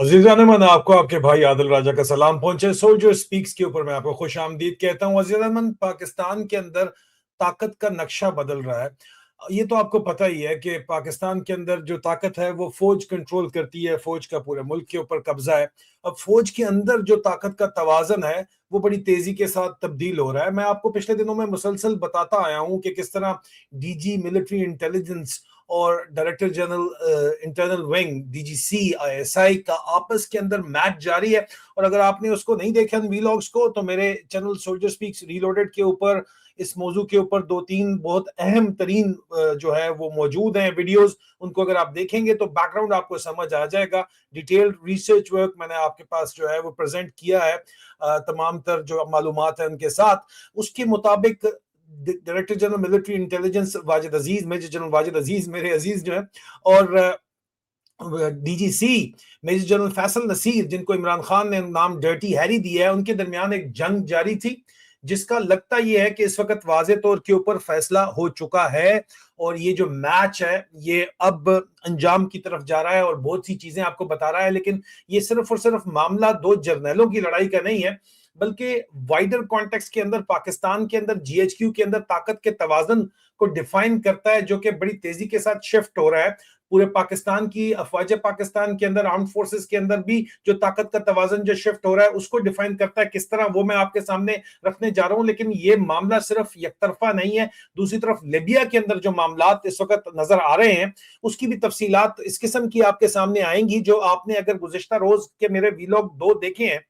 अजीज़ान मन आपको आपके भाई आदिल राजा का सलाम पहुंचे। सोल्जर स्पीक्स के ऊपर मैं आपको खुश आमदीद कहता हूँ। अजीज़ान मन, पाकिस्तान के अंदर ताकत का नक्शा बदल रहा है। ये तो आपको पता ही है कि पाकिस्तान के अंदर जो ताकत है वो फौज कंट्रोल करती है, फौज का पूरे मुल्क के ऊपर कब्जा है। अब फौज के अंदर जो ताकत का तवाज़न है वो बड़ी तेजी के साथ तब्दील हो रहा है। मैं आपको पिछले दिनों में मुसलसल बताता आया हूँ कि किस तरह डीजी मिलिट्री इंटेलिजेंस और director general internal wing DGC ISI का आपस के अंदर मैच जारी है। और अगर आपने उसको नहीं देखा वीलॉग्स को, तो मेरे चैनल सोल्जर स्पीक्स रीलोडेड के ऊपर इस मौजू के ऊपर 2-3 बहुत अहम तरीन जो है वो मौजूद हैं वीडियोस। उनको अगर आप देखेंगे तो बैकग्राउंड आपको समझ आ जाएगा। डिटेल्ड रिसर्च वर्क मैंने आपके पास जो है वो प्रेजेंट किया है, तमाम तर जो मालूमात है उनके साथ। उसके मुताबिक director general military intelligence Wajid Aziz, major general Wajid Aziz मेरे अजीज जो है, और DGC major general Faisal Naseer, जिनको इमरान खान ने नाम डर्टी हैरी दिया है, उनके दरमियान एक जंग जारी थी जिसका लगता यह है कि इस वक्त वाज़े तौर के ऊपर फैसला हो चुका है। और ये जो मैच है ये अब अंजाम की तरफ जा रहा है और बहुत सी चीजें आपको बता रहा है। लेकिन ये सिर्फ और सिर्फ मामला दो जर्नैलों की लड़ाई का नहीं है, बल्कि वाइडर कॉन्टेक्स्ट के अंदर पाकिस्तान के अंदर जीएचक्यू के अंदर ताकत के तवाजन को डिफाइन करता है, जो कि बड़ी तेजी के साथ शिफ्ट हो रहा है। पूरे पाकिस्तान की अफवाज पाकिस्तान के अंदर, आर्म्ड फोर्सेस के अंदर भी जो ताकत का तवाजन जो शिफ्ट हो रहा है उसको डिफाइन करता है। किस तरह वो मैं आपके सामने रखने जा रहा हूं। लेकिन ये मामला सिर्फ यकतरफा नहीं है। दूसरी तरफ लीबिया के अंदर जो मामलात इस वक्त नजर आ रहे हैं उसकी भी तफसीलात इस किस्म की आपके सामने आएंगी, जो आपने अगर गुज़िश्ता रोज के मेरे वीलॉग 2 देखे हैं,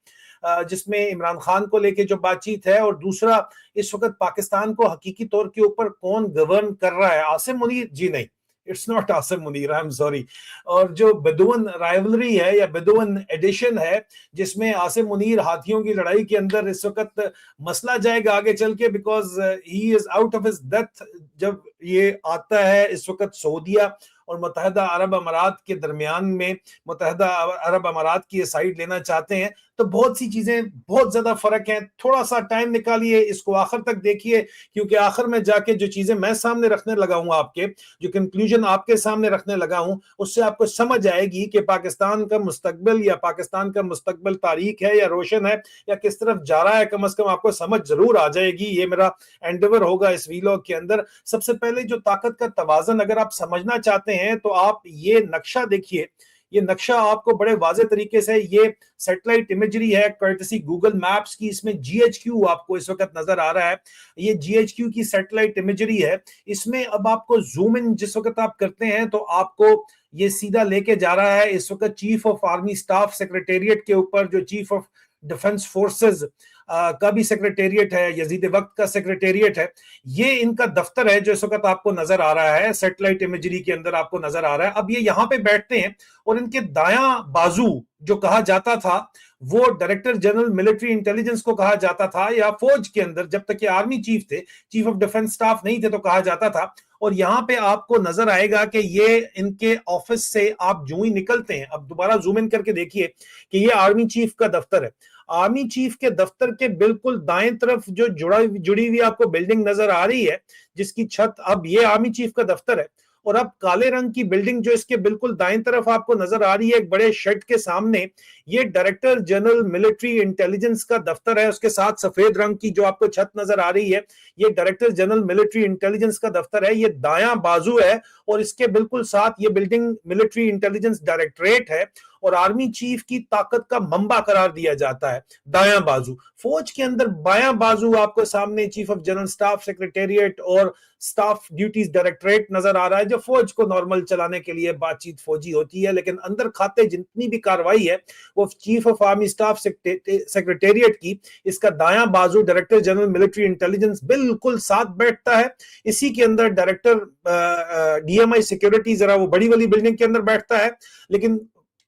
जिसमें इमरान खान को लेके जो बातचीत है, और दूसरा इस वक्त पाकिस्तान को हकीकी तौर के ऊपर कौन गवर्न कर रहा है। आसिम मुनीर जी नहीं, it's not Asim Munir, I am sorry. और जो बेदुअन राइवलरी है या बेदुअन एडिशन है, जिसमें आसिम मुनीर हाथियों की लड़ाई के अंदर इस वक्त मसला जाएगा आगे चल के, because he is out of his death. जब ये आता है इस वक्त सऊदीया और मुत्तहिदा अरब अमारात के दरमियान में, मुत्तहिदा अरब अमारात की साइड लेना चाहते हैं, तो बहुत सी चीजें बहुत ज्यादा फर्क है। थोड़ा सा टाइम निकालिए, इसको आखिर तक देखिए, क्योंकि आखिर में जाके जो चीजें मैं सामने रखने लगा हूं, आपके जो कंक्लूजन आपके सामने रखने लगा हूं, उससे आपको समझ आएगी कि पाकिस्तान का मुस्तकबिल या पाकिस्तान का मुस्तकबिल तारीख है या रोशन है या किस तरफ जा रहा है। कम से कम आपको समझ जरूर आ जाएगी। ये मेरा एंडेवर होगा इस वीलॉग के अंदर। सबसे पहले जो ताकत का तवाजन अगर आप समझना चाहते हैं तो आप ये नक्शा देखिए। ये नक्शा आपको बड़े वाज़े तरीके से, ये सैटेलाइट इमेजरी है कर्टसी गूगल मैप्स की। इसमें जीएचक्यू आपको इस वक्त नजर आ रहा है। ये जीएचक्यू की सैटेलाइट इमेजरी है। इसमें अब आपको जूम इन जिस वक्त आप करते हैं तो आपको ये सीधा लेके जा रहा है इस वक्त chief of army staff secretariat के ऊपर, जो चीफ ऑफ डिफेंस फोर्सेस का भी सेक्रेटेरिएट है, यजीद वक्त का सेक्रेटेरिएट है। ये इनका दफ्तर है जो इस वक्त आपको नजर आ रहा है, सैटेलाइट इमेजरी के अंदर आपको नजर आ रहा है। अब ये यहाँ पे बैठते हैं और इनके दायां बाजू जो कहा जाता था वो डायरेक्टर जनरल मिलिट्री इंटेलिजेंस को कहा जाता था, या फौज के अंदर जब तक ये आर्मी चीफ थे, चीफ ऑफ डिफेंस स्टाफ नहीं थे, तो कहा जाता था। और यहाँ पे आपको नजर आएगा कि ये इनके ऑफिस से आप जो ही निकलते हैं, अब दोबारा जूम इन करके देखिए कि ये आर्मी चीफ का दफ्तर है। आर्मी चीफ के दफ्तर के बिल्कुल दाएं तरफ जो जुड़ी हुई आपको बिल्डिंग नजर आ रही है, जिसकी छत, अब ये आर्मी चीफ का दफ्तर है। और अब काले रंग की बिल्डिंग जो इसके बिल्कुल दाएं तरफ आपको नजर आ रही है एक बड़े शेड के सामने, ये डायरेक्टर जनरल मिलिट्री इंटेलिजेंस का दफ्तर है। उसके साथ सफेद रंग की जो आपको छत नजर आ रही है, ये डायरेक्टर जनरल मिलिट्री इंटेलिजेंस का दफ्तर है। ये दायां बाजू है और इसके बिल्कुल साथ ये बिल्डिंग मिलिट्री इंटेलिजेंस डायरेक्टरेट है और आर्मी चीफ की ताकत का मंबा करार दिया जाता है दायां बाजू। फौज के अंदर बायां बाजू आपको सामने chief of general staff secretariat और स्टाफ ड्यूटीज डायरेक्टरेट नजर आ रहा है, जो फौज को नॉर्मल चलाने के लिए बातचीत फौजी होती है। लेकिन अंदर खाते जितनी भी कार्रवाई है वो chief of army staff secretariat की, इसका दायां बाजू डायरेक्टर जनरल मिलिट्री इंटेलिजेंस बिल्कुल साथ बैठता है। इसी के अंदर डायरेक्टर डीएमआई सिक्योरिटी, जरा वो बड़ी वाली बिल्डिंग के अंदर बैठता है। लेकिन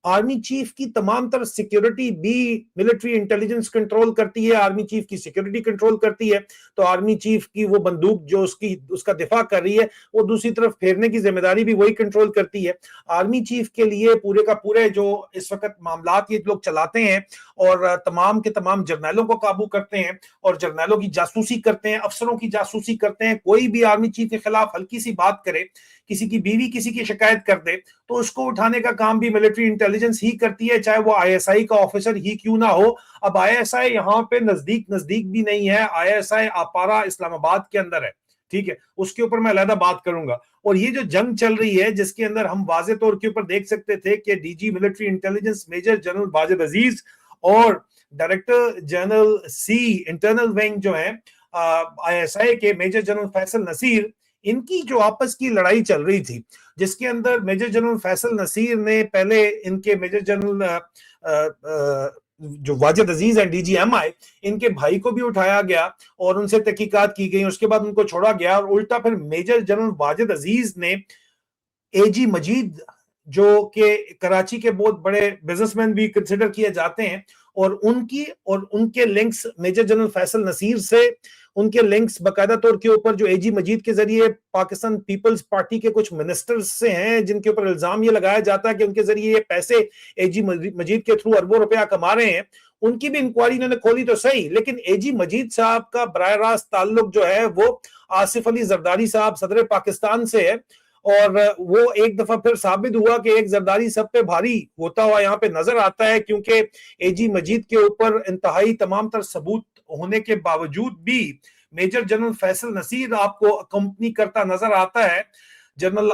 आर्मी चीफ की तमाम तरह सिक्योरिटी भी मिलिट्री इंटेलिजेंस कंट्रोल करती है, आर्मी चीफ की सिक्योरिटी कंट्रोल करती है। तो आर्मी चीफ की वो बंदूक जो उसका दिफा कर रही है, वो दूसरी तरफ फेरने की जिम्मेदारी भी वही कंट्रोल करती है। आर्मी चीफ के लिए पूरे का पूरे जो इस वक्त मामलात ये लोग चलाते हैं और तमाम के तमाम जर्नैलों को काबू करते हैं और जर्नैलों की जासूसी करते हैं, अफसरों की जासूसी करते हैं। कोई भी आर्मी चीफ के खिलाफ हल्की सी बात करे, किसी की बीवी किसी की शिकायत कर दे, तो उसको उठाने का काम भी मिलिट्री इंटेलिजेंस इंटेलिजेंस ही करती है, चाहे वो आईएसआई का ऑफिसर ही क्यों ना हो। अब आईएसआई यहाँ पे नजदीक भी नहीं है, आईएसआई अपारा इस्लामाबाद के अंदर है, ठीक है, उसके ऊपर मैं अलग बात करूंगा। और ये जो जंग चल रही है जिसके अंदर हम वाजे तौर के ऊपर देख सकते थे कि DG military intelligence major general Wajid Aziz और director general C internal wing जो है आईएसआई के मेजर जनरल फैसल नसीर, इनकी जो आपस की लड़ाई चल रही थी, जिसके अंदर मेजर जनरल फैसल नसीर ने पहले इनके मेजर जनरल जो वाजिद अजीज है डीजीएमआई, इनके भाई को भी उठाया गया और उनसे तहकीकात की गई, उसके बाद उनको छोड़ा गया और उल्टा फिर मेजर जनरल वाजिद अजीज ने एजी मजीद जो कि कराची के बहुत बड़े बिजनेसमैन भी कंसिडर किए जाते हैं और उनके links major general Faisal Naseer से, उनके लिंक्स बकायदा तौर के ऊपर जो एजी मजीद के जरिए पाकिस्तान पीपल्स पार्टी के कुछ मिनिस्टर्स से हैं, जिनके ऊपर इल्जाम ये लगाया जाता है कि उनके जरिए ये पैसे एजी मजीद के थ्रू अरबों रुपया कमा रहे हैं। उनकी भी इंक्वायरी इन्होंने खोली तो सही, लेकिन एजी मजीद साहब का बराह रास्त ताल्लुक जो है वो आसिफ अली जरदारी साहब सदर पाकिस्तान से है और वो एक दफा फिर साबित हुआ कि एक जरदारी सब पे भारी होता हुआ यहाँ पे नजर आता है, क्योंकि एजी मजीद के ऊपर इंतहाई तमाम तर सबूत होने के बावजूद भी मेजर जनरल फैसल नसीर आपको कंपनी करता नजर आता है general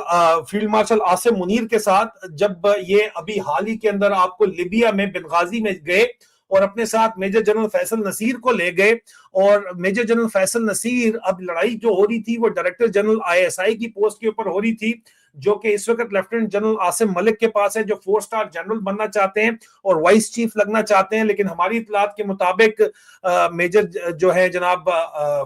field marshal Asim Munir के साथ, जब ये अभी हाल ही के अंदर आपको लिबिया में बेंगाजी में गए और अपने साथ मेजर जनरल फैसल नसीर को ले गए। और मेजर जनरल फैसल नसीर, अब लड़ाई जो हो रही थी वो डायरेक्टर जनरल आईएसआई की पोस्ट के ऊपर हो रही थी, जो कि इस वक्त लेफ्टिनेंट जनरल आसिम मलिक के पास है, जो 4 स्टार जनरल बनना चाहते हैं और वाइस चीफ लगना चाहते हैं। लेकिन हमारी इतलात के मुताबिक मेजर जो है जनाब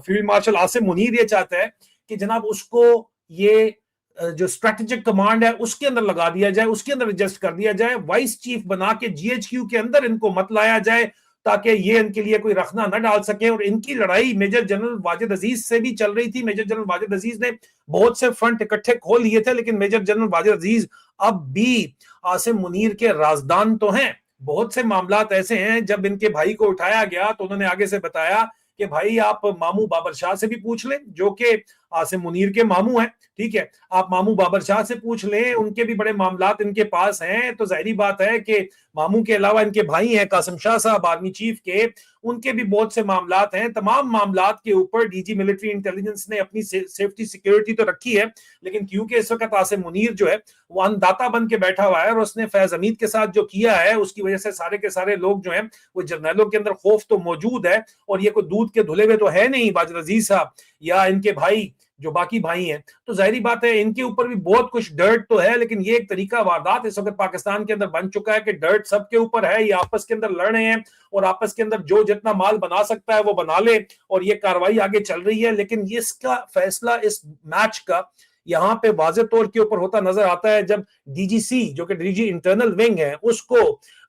फील्ड मार्शल आसिम मुनीर ये चाहता है कि जनाब उसको ये जो स्ट्रेटेजिक कमांड है उसके अंदर लगा दिया जाए, उसके अंदर एडजस्ट कर दिया जाए, वाइस चीफ बना के जीएचक्यू के अंदर इनको मत लाया जाए ताकि ये इनके लिए कोई रखना न डाल सके। और इनकी लड़ाई मेजर जनरल वाजिद अजीज से भी चल रही थी। मेजर जनरल वाजिद अजीज ने बहुत से फ्रंट इकट्ठे खोल लिए थे, लेकिन मेजर जनरल वाजिद अजीज अब भी आसिम मुनीर के राजदान तो हैं। बहुत से मामलात ऐसे हैं, जब इनके भाई को उठाया गया तो उन्होंने आगे से बताया कि भाई आप मामू बाबर शाह से भी पूछ लें, जो कि आसिम मुनीर के मामू हैं, ठीक है, आप मामू बाबर शाह से पूछ लें, उनके भी बड़े मामलात इनके पास हैं। तो जाहिर बात है कि मामू के अलावा इनके भाई हैं कासिम शाह साहब आर्मी चीफ के, उनके भी बहुत से मामलात हैं। तमाम मामलात के ऊपर डीजी मिलिट्री इंटेलिजेंस ने अपनी सेफ्टी सिक्योरिटी तो रखी है, लेकिन क्योंकि इस वक्त आसिम मुनीर जो है वो अन्नदाता बन के बैठा हुआ है और उसने फैज हमीद के साथ जो किया है उसकी वजह से सारे के सारे लोग जो हैं वो जर्नैलों के अंदर खौफ तो मौजूद है। और ये कोई दूध के धुले हुए तो है नहीं वाजिद अजीज साहब या इनके भाई जो बाकी भाई हैं, तो जाहिर बात है इनके ऊपर भी बहुत कुछ डर्ट तो है। लेकिन ये एक तरीका वारदात इस वक्त पाकिस्तान के अंदर बन चुका है कि डर्ट सबके ऊपर है, ये आपस के अंदर लड़ रहे हैं और आपस के अंदर जो जितना माल बना सकता है वो बना ले, और ये कार्रवाई आगे चल रही है। लेकिन इसका फैसला इस मैच का यहाँ पे वाज़े तौर के ऊपर होता नजर आता है जब डीजीसी जो कि डीजी इंटरनल विंग है उसको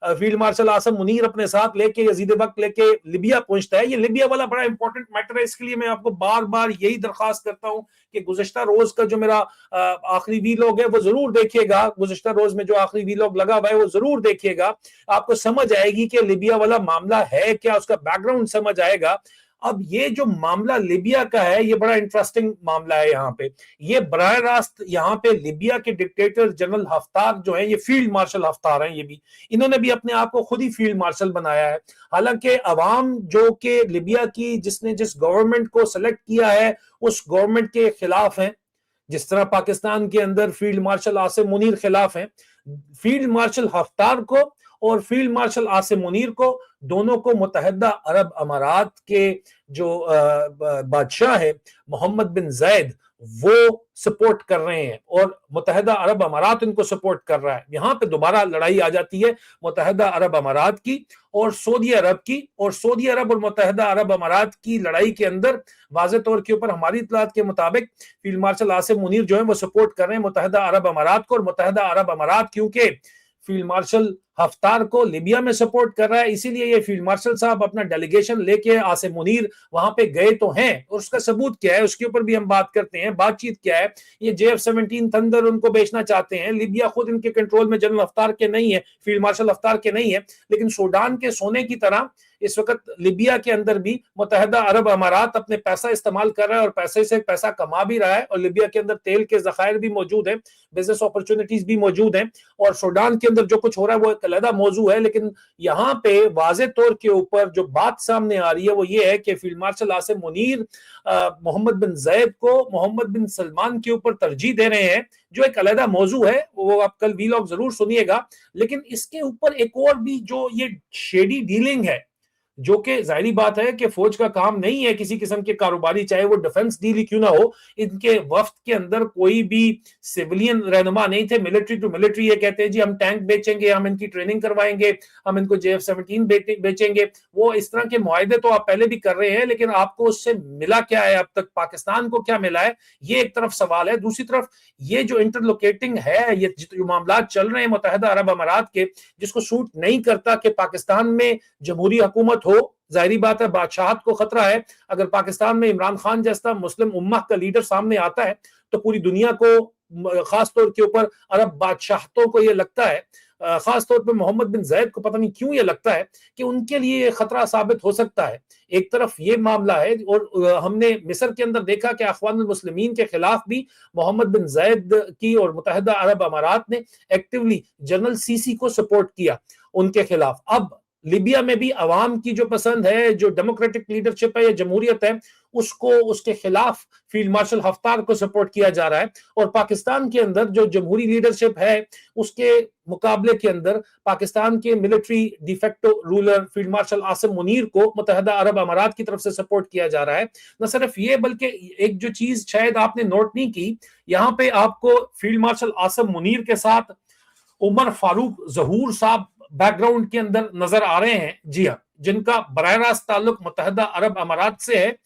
फील्ड मार्शल आसिम मुनीर अपने साथ लेके यजीद वक्त लेके लिबिया पहुंचता है। ये लिबिया वाला बड़ा इंपॉर्टेंट मैटर है, इसके लिए मैं आपको बार बार यही दरखास्त करता हूं कि गुज़श्ता रोज का जो मेरा आखिरी वीलॉग है वो जरूर देखिएगा। गुज़श्ता रोज में जो आखिरी वीलॉग लगा हुआ है वो जरूर देखिएगा, आपको समझ आएगी कि लिबिया वाला मामला है क्या, उसका बैकग्राउंड समझ आएगा। अब ये जो मामला लिबिया का है ये बड़ा इंटरेस्टिंग मामला है। यहाँ पे ये बराह रास्त यहाँ पे लिबिया के डिक्टेटर जनरल हफ्तार जो है, ये फील्ड मार्शल हफ्तार हैं, ये भी इन्होंने भी अपने आप को खुद ही फील्ड मार्शल बनाया है। हालांकि अवाम जो कि लिबिया की जिसने जिस गवर्नमेंट को सेलेक्ट किया है उस गवर्नमेंट के खिलाफ है, जिस तरह पाकिस्तान के अंदर फील्ड मार्शल आसिम मुनीर खिलाफ है। फील्ड मार्शल हफ्तार को और फील्ड मार्शल आसिम मुनीर को दोनों को मुत्तहिदा अरब अमारात के जो बादशाह है मोहम्मद बिन जैद वो सपोर्ट कर रहे हैं और मुत्तहिदा अरब अमारात इनको सपोर्ट कर रहा है। यहाँ पे दोबारा लड़ाई आ जाती है मुत्तहिदा अरब अमारात की और सऊदी अरब की, और सऊदी अरब और मुत्तहिदा अरब अमारात की लड़ाई के अंदर वाज़े तौर के ऊपर हमारी इत्तलात के मुताबिक फील्ड मार्शल आसिम मुनीर जो है वो सपोर्ट कर रहे हैं मुत्तहिदा अरब अमारात को। और मुत्तहिदा अरब अमारात क्योंकि फील्ड मार्शल हफ्तार को लिबिया में सपोर्ट कर रहा है, इसीलिए ये फील्ड मार्शल साहब अपना डेलीगेशन लेके आसिम मुनीर वहां पे गए तो हैं, और उसका सबूत क्या है उसके ऊपर भी हम बात करते हैं। बातचीत क्या है, ये JF-17 थंडर उनको बेचना चाहते हैं। लिबिया खुद इनके कंट्रोल में जनरल हफ्तार के नहीं है, फील्ड मार्शल हफ्तार के नहीं है, लेकिन सूडान के सोने की तरह इस वक्त लिबिया के अंदर भी मुत्तहिदा अरब अमारात अपने पैसा इस्तेमाल कर रहा है और पैसे से पैसा कमा भी रहा है, और लिबिया के अंदर तेल के जखायर भी मौजूद हैं, बिजनेस अपॉर्चुनिटीज भी मौजूद हैं, और सूडान के अंदर जो कुछ हो रहा है वो एक अलग मौजू है। लेकिन यहाँ पे वाज़े तौर के ऊपर जो बात सामने आ रही है वो ये है कि फील्ड मार्शल आसिम मुनीर मोहम्मद बिन जैद को मोहम्मद बिन सलमान के ऊपर तरजीह दे रहे हैं, जो एक अलग मौजू है, वो आप कल वीलॉग जरूर सुनिएगा। लेकिन इसके ऊपर एक और भी जो ये शेडी डीलिंग है, जो कि जाहिर बात है कि फौज का काम नहीं है किसी किस्म के कारोबारी, चाहे वो डिफेंस डील ही क्यों ना हो। इनके वफ्द के अंदर कोई भी सिविलियन रहनुमा नहीं थे, मिलिट्री टू मिलिट्री। ये कहते हैं जी हम टैंक बेचेंगे, हम इनकी ट्रेनिंग करवाएंगे, हम इनको JF-17 बेचेंगे। वो इस तरह के मुआहदे तो आप पहले भी कर रहे हैं, लेकिन आपको उससे मिला क्या है अब तक, पाकिस्तान को क्या मिला है, ये एक तरफ सवाल है। दूसरी तरफ ये जो इंटरलोकेटिंग है, ये जो मामला चल रहे हैं मुत्तहिदा अरब अमारात के, जिसको सूट नहीं करता कि पाकिस्तान में जमहूरी हुकूमत हो। जाहिर बात है बादशाहत को खतरा है, अगर पाकिस्तान में इमरान खान जैसा मुस्लिम उम्मा का लीडर सामने आता है तो पूरी दुनिया को, खास तौर के ऊपर अरब बादशाहतों को ये लगता है, खास तौर पे मोहम्मद बिन जैद को पता नहीं क्यों ये लगता है कि उनके लिए ये खतरा साबित हो सकता है। एक तरफ ये मामला है, और हमने मिस्र के अंदर देखा कि अखवानुल मुस्लिमीन के खिलाफ भी मोहम्मद बिन जैद की और मुत्तहिदा अरब अमारात ने एक्टिवली जनरल सीसी को सपोर्ट किया उनके खिलाफ। अब लिबिया में भी अवाम की जो पसंद है, जो डेमोक्रेटिक लीडरशिप है या जमहूरियत है, उसको उसके खिलाफ फील्ड मार्शल हफ्तार को सपोर्ट किया जा रहा है। और पाकिस्तान के अंदर जो जमहूरी लीडरशिप है उसके मुकाबले के अंदर पाकिस्तान के military de facto ruler field marshal Asim Munir को मुत्तहिदा अरब अमारात की तरफ से सपोर्ट किया जा रहा है। न सिर्फ ये, बल्कि एक जो चीज शायद आपने नोट नहीं की, यहाँ पे आपको फील्ड मार्शल आसिम मुनीर के साथ उमर फारूक जहूर साहब बैकग्राउंड के अंदर नजर आ रहे हैं। जी हाँ, जिनका बराह रास्त ताल्लुक मुत्तहिदा अरब अमारात से है,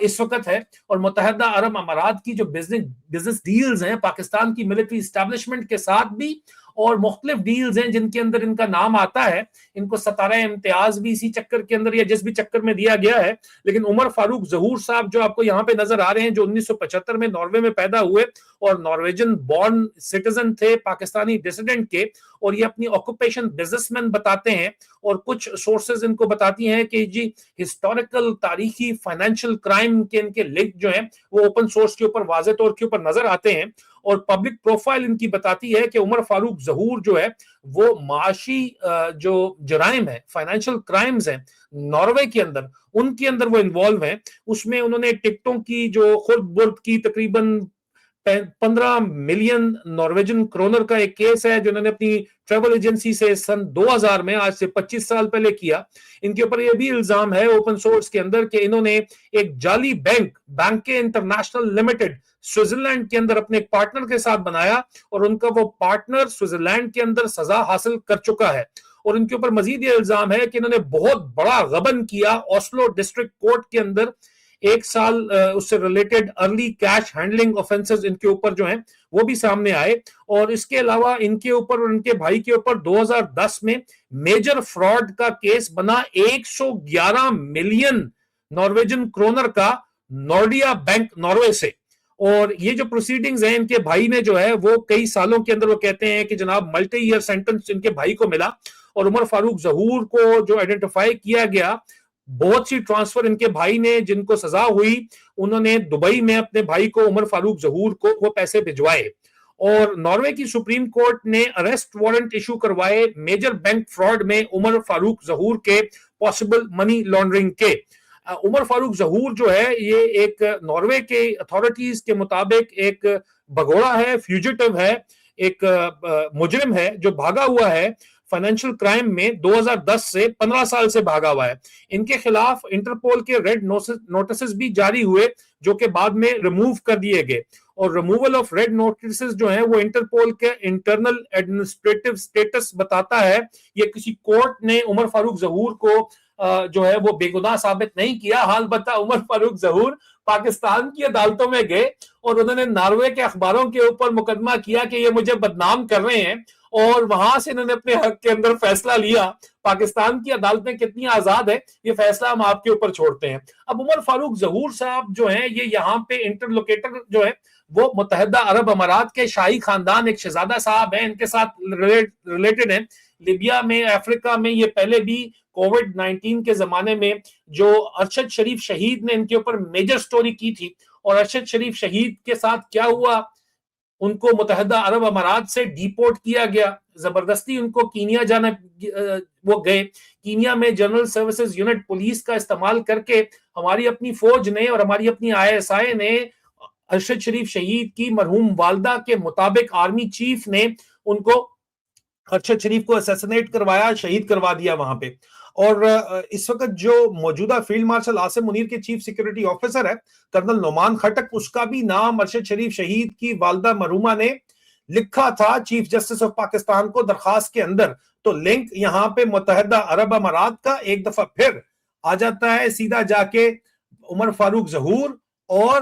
इस वक्त है। और मुत्तहिदा अरब अमारात की जो बिजनेस डील्स हैं पाकिस्तान की मिलिट्री इस्टेब्लिशमेंट के साथ भी, और मुख्तलिफ डील्स हैं जिनके अंदर इनका नाम आता है। इनको सतारा इम्तियाज भी इसी चक्कर के अंदर या जिस भी चक्कर में दिया गया है। लेकिन उमर फारूक जहूर साहब जो आपको यहाँ पे नजर आ रहे हैं, जो 1975 में नॉर्वे में पैदा हुए और नॉर्वेजन बॉर्न सिटीजन थे पाकिस्तानी डिसिडेंट के, और ये अपनी ऑक्यूपेशन बिजनेसमैन बताते हैं। और कुछ सोर्सेज इनको बताती हैं कि जी हिस्टोरिकल तारीखी फाइनेंशियल क्राइम के इनके लिंक जो हैं वो ओपन सोर्स के ऊपर वाज़े तौर के ऊपर नजर आते हैं। और पब्लिक प्रोफाइल इनकी बताती है कि उमर फारूक जहूर जो है वो माशी जो जराइम है, फाइनेंशियल क्राइम्स हैं नॉर्वे के अंदर, उनके अंदर वो इन्वॉल्व हैं। उसमें उन्होंने टिकटों की जो खुर्द बुर्द की तकरीबन 15 मिलियन नॉर्वेजन क्रोनर का एक केस है जो इन्होंने अपनी ट्रैवल एजेंसी से सन 2000 में, आज से 25 साल पहले किया। इनके ऊपर यह भी इल्जाम है ओपन सोर्स के अंदर कि इन्होंने एक जाली बैंक इंटरनेशनल लिमिटेड स्विट्जरलैंड के अंदर अपने एक पार्टनर के साथ बनाया, और उनका वो पार्टनर स्विट्जरलैंड के अंदर सजा हासिल कर चुका है। और इनके ऊपर मजीद ये इल्जाम है कि इन्होंने बहुत बड़ा गबन किया ओस्लो डिस्ट्रिक्ट कोर्ट के अंदर। 1 साल उससे related early cash handling offences इनके ऊपर जो हैं वो भी सामने आए। और इसके अलावा इनके ऊपर और इनके भाई के ऊपर 2010 में मेजर फ्रॉड का केस बना 111 मिलियन नॉर्वेजन क्रोनर का नॉर्डिया बैंक नॉर्वे से। और ये जो प्रोसीडिंग्स हैं इनके भाई ने जो है वो कई सालों के अंदर वो कहते हैं कि जनाब मल्टी ईयर सेंटेंस इनके भाई को मिला। और उमर फारूक जहूर को जो आइडेंटिफाई किया गया, बहुत सी ट्रांसफर इनके भाई ने जिनको सजा हुई, उन्होंने दुबई में अपने भाई को उमर फारूक जहूर को वो पैसे भिजवाए। और नॉर्वे की सुप्रीम कोर्ट ने अरेस्ट वारंट इशू करवाए मेजर बैंक फ्रॉड में उमर फारूक जहूर के पॉसिबल मनी लॉन्ड्रिंग के। उमर फारूक जहूर जो है ये एक नॉर्वे के अथॉरिटीज के मुताबिक एक भगोड़ा है, फ्यूजिटिव है, एक मुजरिम है जो भागा हुआ है फाइनेंशियल क्राइम में। 2010 से 15 साल से भागा हुआ है। इनके खिलाफ इंटरपोल के रेड नोटिस भी जारी हुए जो कि बाद में रिमूव कर दिए गए। और रिमूवल ऑफ रेड नोटिस जो है वो इंटरपोल के इंटरनल एडमिनिस्ट्रेटिव स्टेटस बताता है। ये किसी कोर्ट ने उमर फारूक जहूर को जो है वो बेगुनाह साबित नहीं किया। हाल बता उमर फारूक जहूर पाकिस्तान की अदालतों में गए और उन्होंने नॉर्वे के अखबारों के ऊपर मुकदमा किया कि ये मुझे बदनाम कर रहे हैं। اور وہاں سے انہوں نے اپنے حق کے اندر فیصلہ لیا. پاکستان کی عدالتیں کتنی آزاد ہے یہ فیصلہ ہم آپ کے اوپر چھوڑتے ہیں. اب عمر فاروق ظہور صاحب جو ہیں یہ یہاں پہ انٹرلوکیٹر جو ہے وہ متحدہ عرب امارات کے شاہی خاندان ایک شہزادہ صاحب ہیں ان کے ساتھ ریلیٹڈ ہیں. لیبیا میں افریقہ میں یہ پہلے بھی کووڈ 19 کے زمانے میں جو ارشد شریف شہید نے ان کے اوپر میجر سٹوری کی تھی, اور ارشد شریف شہید کے ساتھ کیا ہوا, ان کو متحدہ عرب امارات سے ڈیپورٹ کیا گیا, زبردستی ان کو کینیا جانا وہ گئے. کینیا میں جنرل سروسز یونٹ پولیس کا استعمال کر کے ہماری اپنی فوج نے اور ہماری اپنی ISI نے ارشد شریف شہید کی مرحوم والدہ کے مطابق آرمی چیف نے ان کو ارشد شریف کو اسیسنیٹ کروایا, شہید کروا دیا وہاں پہ. اور اس وقت جو موجودہ فیلڈ مارشل عاصم منیر کے چیف سیکورٹی آفیسر ہے کرنل نعمان خٹک, اس کا بھی نام ارشد شریف شہید کی والدہ مرحومہ نے لکھا تھا چیف جسٹس آف پاکستان کو درخواست کے اندر. تو لنک یہاں پہ متحدہ عرب امارات کا ایک دفعہ پھر آ جاتا ہے, سیدھا جا کے عمر فاروق ظہور اور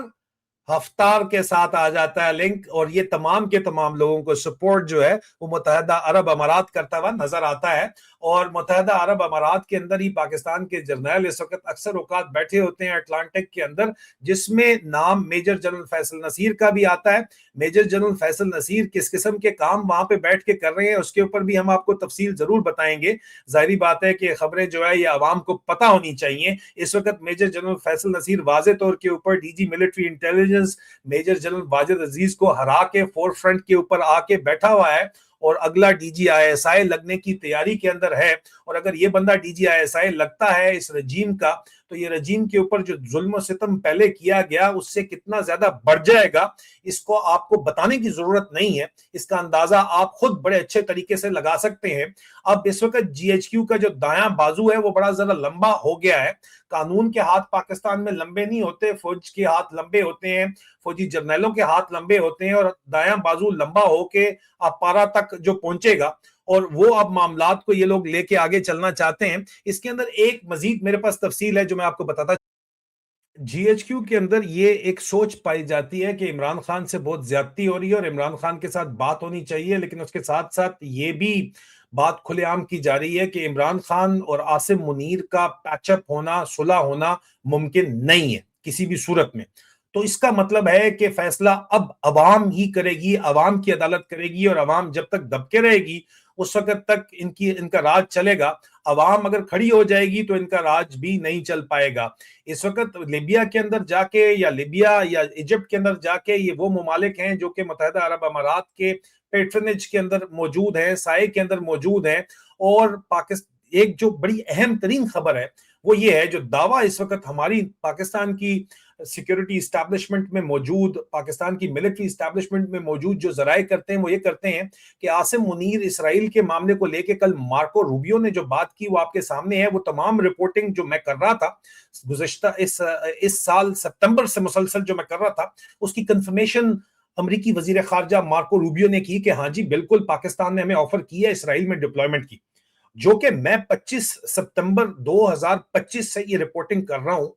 ہفتار کے ساتھ آ جاتا ہے لنک, اور یہ تمام کے تمام لوگوں کو سپورٹ جو ہے وہ متحدہ عرب امارات کرتا ہوا نظر آتا ہے. اور متحدہ عرب امارات کے اندر ہی پاکستان کے جرنیل اس وقت اکثر اوقات بیٹھے ہوتے ہیں اٹلانٹک کے اندر, جس میں نام میجر جنرل فیصل نصیر کا بھی آتا ہے. میجر جنرل فیصل نصیر کس قسم کے کام وہاں پہ بیٹھ کے کر رہے ہیں اس کے اوپر بھی ہم آپ کو تفصیل ضرور بتائیں گے. ظاہری بات ہے کہ خبریں جو ہے یہ عوام کو پتہ ہونی چاہیے. اس وقت میجر جنرل فیصل نصیر واضح طور کے اوپر DG military intelligence major general Wajid Aziz کو ہرا کے فور فرنٹ کے اوپر آ کے بیٹھا ہوا ہے, اور اگلا DG ISI لگنے کی تیاری کے اندر ہے. اور اگر یہ بندہ DG ISI لگتا ہے اس رجیم کا, تو یہ رجیم کے اوپر جو ظلم و ستم پہلے کیا گیا اس سے کتنا زیادہ بڑھ جائے گا, اس کو آپ کو بتانے کی ضرورت نہیں ہے. اس کا اندازہ آپ خود بڑے اچھے طریقے سے لگا سکتے ہیں. اب اس وقت GHQ کا جو دایاں بازو ہے وہ بڑا ذرا لمبا ہو گیا ہے. قانون کے ہاتھ پاکستان میں لمبے نہیں ہوتے, فوج کے ہاتھ لمبے ہوتے ہیں, فوجی جرنیلوں کے ہاتھ لمبے ہوتے ہیں, اور دایاں بازو لمبا ہو کے اپارا تک جو پہنچے گا, اور وہ اب معاملات کو یہ لوگ لے کے آگے چلنا چاہتے ہیں. اس کے اندر ایک مزید میرے پاس تفصیل ہے جو میں آپ کو بتاتا. GHQ کے اندر یہ ایک سوچ پائی جاتی ہے کہ عمران خان سے بہت زیادتی ہو رہی ہے اور عمران خان کے ساتھ بات ہونی چاہیے, لیکن اس کے ساتھ ساتھ یہ بھی بات کھلے عام کی جا رہی ہے کہ عمران خان اور عاصم منیر کا پیچ اپ ہونا, صلح ہونا ممکن نہیں ہے کسی بھی صورت میں. تو اس کا مطلب ہے کہ فیصلہ اب عوام ہی کرے گی, عوام کی عدالت کرے گی, اور عوام جب تک دبکے رہے گی اس وقت تک ان کا راج چلے گا. عوام اگر کھڑی ہو جائے گی تو ان کا راج بھی نہیں چل پائے گا. اس وقت لیبیا کے اندر جا کے یا لیبیا یا ایجپٹ کے اندر جا کے یہ وہ ممالک ہیں جو کہ متحدہ عرب امارات کے پیٹرنیج کے اندر موجود ہیں, سائے کے اندر موجود ہیں. اور ایک جو بڑی اہم ترین خبر ہے وہ یہ ہے, جو دعویٰ اس وقت ہماری پاکستان کی سیکیورٹی اسٹیبلشمنٹ میں موجود, پاکستان کی ملٹری اسٹیبلشمنٹ میں موجود جو ذرائع کرتے ہیں وہ یہ کرتے ہیں کہ عاصم منیر اسرائیل کے معاملے کو لے کے کل مارکو روبیو نے جو بات کی وہ آپ کے سامنے ہے. وہ تمام رپورٹنگ جو میں کر رہا تھا گزشتہ اس سال سپتمبر سے مسلسل جو میں کر رہا تھا, اس کی کنفرمیشن امریکی وزیر خارجہ مارکو روبیو نے کی کہ ہاں جی بالکل پاکستان نے ہمیں آفر کیا ہے اسرائیل میں ڈپلائمنٹ کی, جو کہ میں 25 سپتمبر 2025 سے یہ رپورٹنگ کر رہا ہوں.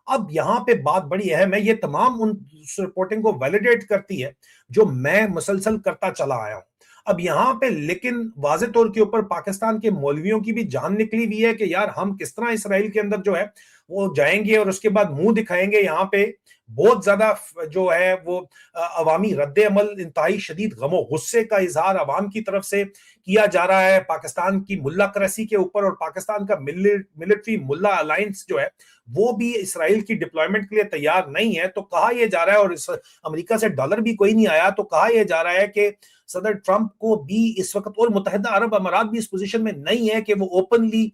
اب یہاں پہ بات بڑی اہم ہے, یہ تمام ان رپورٹنگ کو ویلیڈیٹ کرتی ہے جو میں مسلسل کرتا چلا آیا ہوں. اب یہاں پہ لیکن واضح طور کے اوپر پاکستان کے مولویوں کی بھی جان نکلی ہوئی ہے کہ یار ہم کس طرح اسرائیل کے اندر جو ہے وہ جائیں گے اور اس کے بعد منہ دکھائیں گے. یہاں پہ بہت زیادہ جو ہے وہ عوامی رد عمل, انتہائی شدید غم و غصے کا اظہار عوام کی طرف سے کیا جا رہا ہے پاکستان کی ملا کرسی کے اوپر, اور پاکستان کا ملٹری ملا الائنس جو ہے وہ بھی اسرائیل کی ڈپلائمنٹ کے لیے تیار نہیں ہے. تو کہا یہ جا رہا ہے, اور امریکہ سے ڈالر بھی کوئی نہیں آیا, تو کہا یہ جا رہا ہے کہ صدر ٹرمپ کو بھی اس وقت, اور متحدہ عرب امارات بھی اس پوزیشن میں نہیں ہے کہ وہ اوپنلی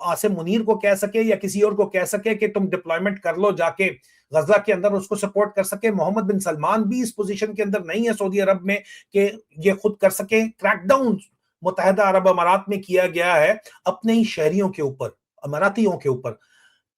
عاصم منیر کو کہہ سکے یا کسی اور کو کہہ سکے کہ تم ڈپلائمنٹ کر لو جا کے غزہ کے اندر, اس کو سپورٹ کر سکے. محمد بن سلمان بھی اس پوزیشن کے اندر نہیں ہے سعودی عرب میں کہ یہ خود کر سکے. کریک ڈاؤن متحدہ عرب امارات میں کیا گیا ہے اپنے ہی شہریوں کے اوپر, اماراتیوں کے اوپر,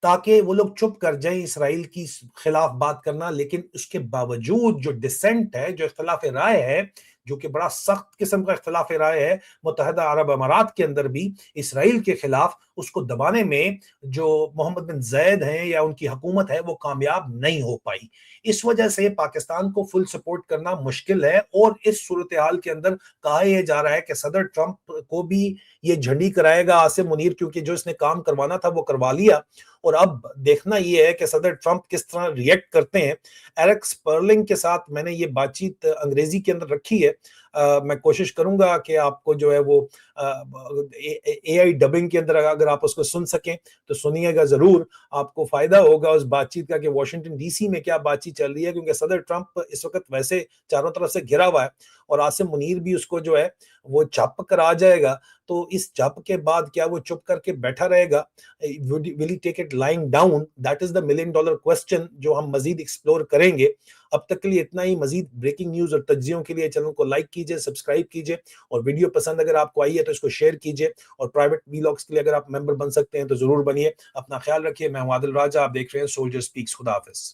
تاکہ وہ لوگ چپ کر جائیں اسرائیل کی خلاف بات کرنا. لیکن اس کے باوجود جو ڈسینٹ ہے, جو اختلاف رائے ہے, جو کہ بڑا سخت قسم کا اختلاف رائے ہے متحدہ عرب امارات کے اندر بھی اسرائیل کے خلاف، اس کو دبانے میں جو محمد بن زید ہیں یا ان کی حکومت ہے وہ کامیاب نہیں ہو پائی۔ اس وجہ سے پاکستان کو فل سپورٹ کرنا مشکل ہے، اور اس صورتحال کے اندر کہا یہ جا رہا ہے کہ صدر ٹرمپ کو بھی یہ جھنڈی کرائے گا عاصم منیر، کیونکہ جو اس نے کام کروانا تھا وہ کروا لیا، اور اب دیکھنا یہ ہے کہ صدر ٹرمپ کس طرح ریئیکٹ کرتے ہیں۔ ایرک سپرلنگ کے ساتھ میں نے یہ بات چیت انگریزی کے اندر رکھی ہے، میں کوشش کروں گا کہ آپ کو جو ہے وہ اے آئی ڈبنگ کے اندر اگر آپ اس کو سن سکیں تو سنیے گا ضرور، آپ کو فائدہ ہوگا اس بات چیت کا کہ واشنگٹن ڈی سی میں کیا بات چیت چل رہی ہے، کیونکہ صدر ٹرمپ اس وقت ویسے چاروں طرف سے گھرا ہوا ہے، اور عاصم منیر بھی اس کو جو ہے وہ چھاپ کر آ جائے گا، تو اس چھاپ کے بعد کیا وہ چپ کر کے بیٹھا رہے گا؟ will he take it lying down? That is the million dollar question جو ہم مزید ایکسپلور کریں گے۔ اب تک کے لیے اتنا ہی، مزید بریکنگ نیوز اور تجزیوں کے لیے چینل کو لائک کیجئے، سبسکرائب کیجئے، اور ویڈیو پسند اگر آپ کو آئی ہے تو اس کو شیئر کیجئے، اور پرائیویٹ ویلاگز کے لیے اگر آپ ممبر بن سکتے ہیں تو ضرور بنیے۔ اپنا خیال رکھیے، میں ہوں عادل راجہ، آپ دیکھ رہے ہیں سولجر سپیکس۔ خدا حافظ۔